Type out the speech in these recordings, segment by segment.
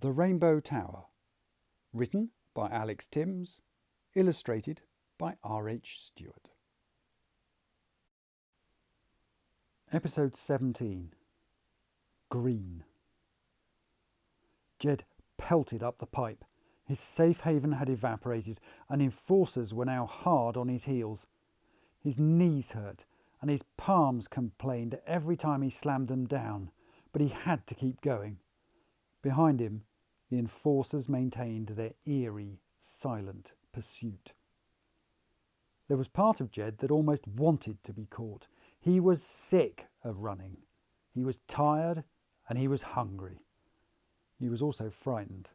The Rainbow Tower. Written by Alex Tymms. Illustrated by R H Stewart. Episode 17. Green. Jed pelted up the pipe. His safe haven had evaporated, and enforcers were now hard on his heels. His knees hurt, and his palms complained every time he slammed them down, but he had to keep going. Behind him, the enforcers maintained their eerie, silent pursuit. There was part of Jed that almost wanted to be caught. He was sick of running. He was tired, and he was hungry. He was also frightened.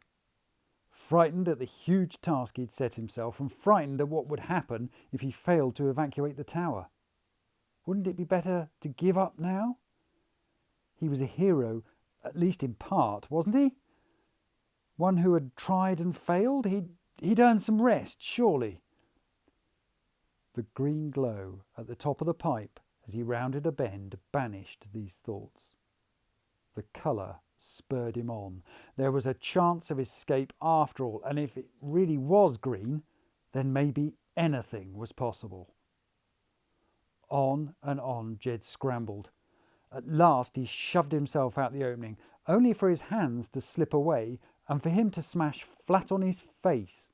Frightened at the huge task he'd set himself, and frightened at what would happen if he failed to evacuate the tower. Wouldn't it be better to give up now? He was a hero, at least in part, wasn't he? One who had tried and failed? He'd earned some rest, surely. The green glow at the top of the pipe as he rounded a bend banished these thoughts. The colour spurred him on. There was a chance of escape after all, and if it really was green, then maybe anything was possible. On and on Jed scrambled. At last he shoved himself out the opening, only for his hands to slip away and for him to smash flat on his face.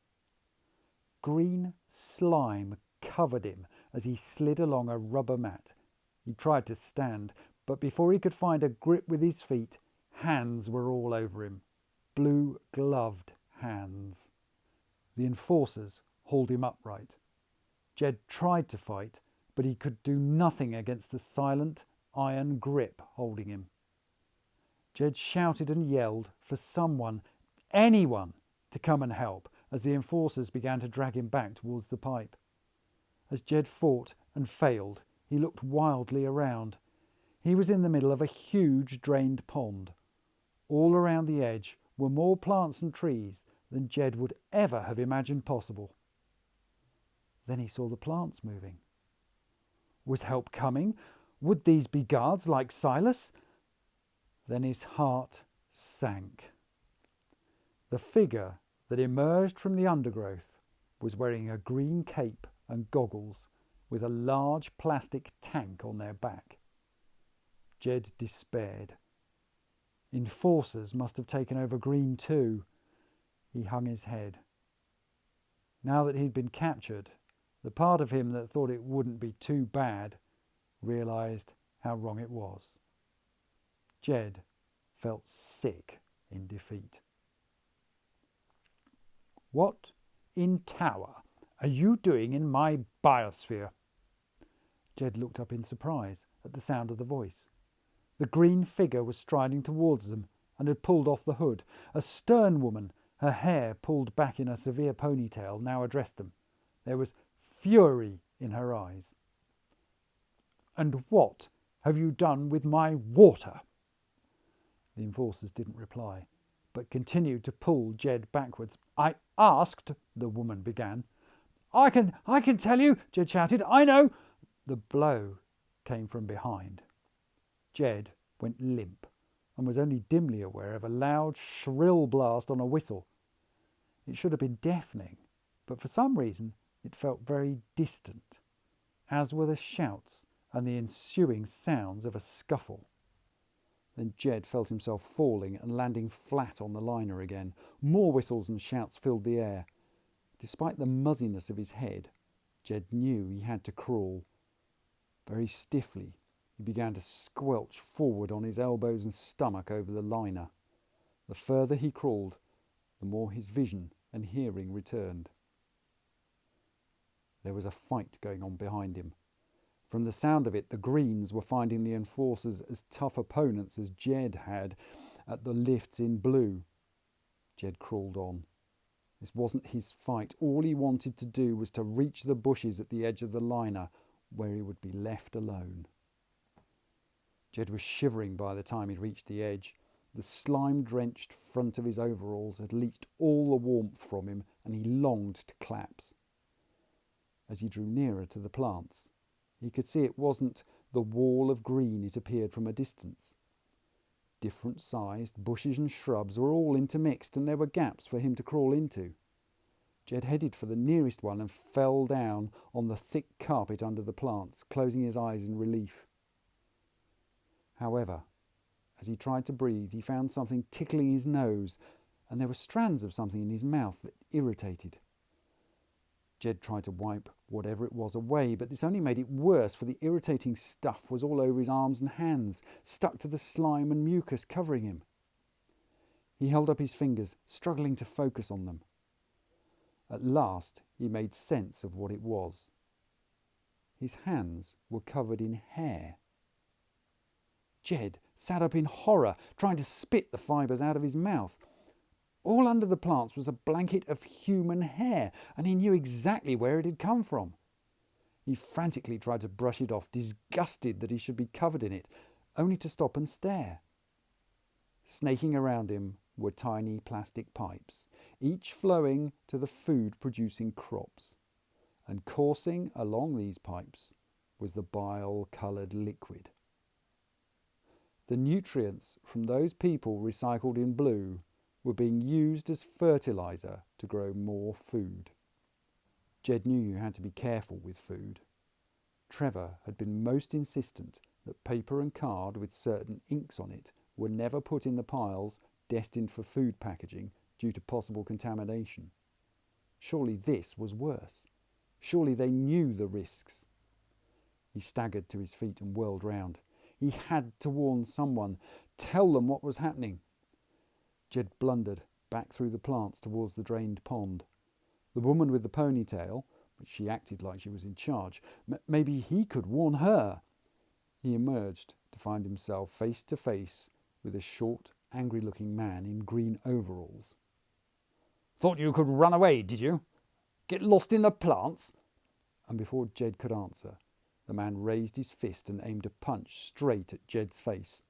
Green slime covered him as he slid along a rubber mat. He tried to stand, but before he could find a grip with his feet, hands were all over him. Blue-gloved hands. The enforcers hauled him upright. Jed tried to fight, but he could do nothing against the silent, iron grip holding him. Jed shouted and yelled for someone, anyone, to come and help as the enforcers began to drag him back towards the pipe. As Jed fought and failed, he looked wildly around. He was in the middle of a huge drained pond. All around the edge were more plants and trees than Jed would ever have imagined possible. Then he saw the plants moving. Was help coming? Would these be guards like Silas? Then his heart sank. The figure that emerged from the undergrowth was wearing a green cape and goggles with a large plastic tank on their back. Jed despaired. Enforcers must have taken over Green too. He hung his head. Now that he'd been captured, the part of him that thought it wouldn't be too bad realised how wrong it was. Jed felt sick in defeat. "What in Tower are you doing in my biosphere?" Jed looked up in surprise at the sound of the voice. The green figure was striding towards them and had pulled off the hood. A stern woman, her hair pulled back in a severe ponytail, now addressed them. There was fury in her eyes. "And what have you done with my water?" The enforcers didn't reply, but continued to pull Jed backwards. "I asked," the woman began. I can tell you," Jed shouted. "I know." The blow came from behind. Jed went limp and was only dimly aware of a loud, shrill blast on a whistle. It should have been deafening, but for some reason it felt very distant, as were the shouts and the ensuing sounds of a scuffle. Then Jed felt himself falling and landing flat on the liner again. More whistles and shouts filled the air. Despite the muzziness of his head, Jed knew he had to crawl. Very stiffly, he began to squelch forward on his elbows and stomach over the liner. The further he crawled, the more his vision and hearing returned. There was a fight going on behind him. From the sound of it, the Greens were finding the enforcers as tough opponents as Jed had at the lifts in blue. Jed crawled on. This wasn't his fight. All he wanted to do was to reach the bushes at the edge of the liner, where he would be left alone. Jed was shivering by the time he'd reached the edge. The slime-drenched front of his overalls had leached all the warmth from him, and he longed to collapse. As he drew nearer to the plants, he could see it wasn't the wall of green it appeared from a distance. Different-sized bushes and shrubs were all intermixed, and there were gaps for him to crawl into. Jed headed for the nearest one and fell down on the thick carpet under the plants, closing his eyes in relief. However, as he tried to breathe, he found something tickling his nose, and there were strands of something in his mouth that irritated. Jed tried to wipe whatever it was away, but this only made it worse, for the irritating stuff was all over his arms and hands, stuck to the slime and mucus covering him. He held up his fingers, struggling to focus on them. At last, he made sense of what it was. His hands were covered in hair. Jed sat up in horror, trying to spit the fibres out of his mouth. All under the plants was a blanket of human hair, and he knew exactly where it had come from. He frantically tried to brush it off, disgusted that he should be covered in it, only to stop and stare. Snaking around him were tiny plastic pipes, each flowing to the food-producing crops, and coursing along these pipes was the bile-coloured liquid. The nutrients from those people recycled in blue were being used as fertiliser to grow more food. Jed knew you had to be careful with food. Trevor had been most insistent that paper and card with certain inks on it were never put in the piles destined for food packaging due to possible contamination. Surely this was worse. Surely they knew the risks. He staggered to his feet and whirled round. He had to warn someone, tell them what was happening. Jed blundered back through the plants towards the drained pond. The woman with the ponytail, but she acted like she was in charge, maybe he could warn her. He emerged to find himself face to face with a short, angry-looking man in green overalls. "Thought you could run away, did you? Get lost in the plants?" And before Jed could answer, the man raised his fist and aimed a punch straight at Jed's face.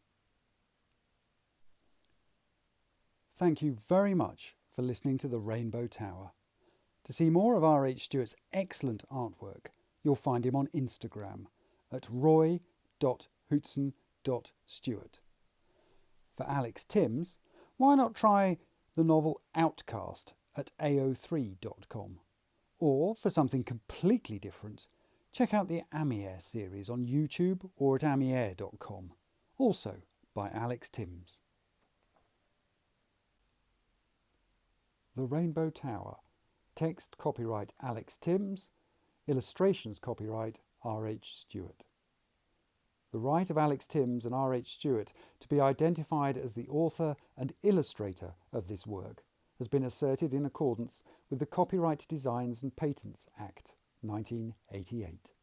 Thank you very much for listening to The Rainbow Tower. To see more of R H Stewart's excellent artwork, you'll find him on Instagram at roy.hootson.stewart. For Alex Tymms, why not try the novel OutCaste at ao3.com? Or, for something completely different, check out the Amier series on YouTube or at amier.com, also by Alex Tymms. The Rainbow Tower. Text copyright Alex Tymms. Illustrations copyright R H Stewart. The right of Alex Tymms and R H Stewart to be identified as the author and illustrator of this work has been asserted in accordance with the Copyright Designs and Patents Act 1988.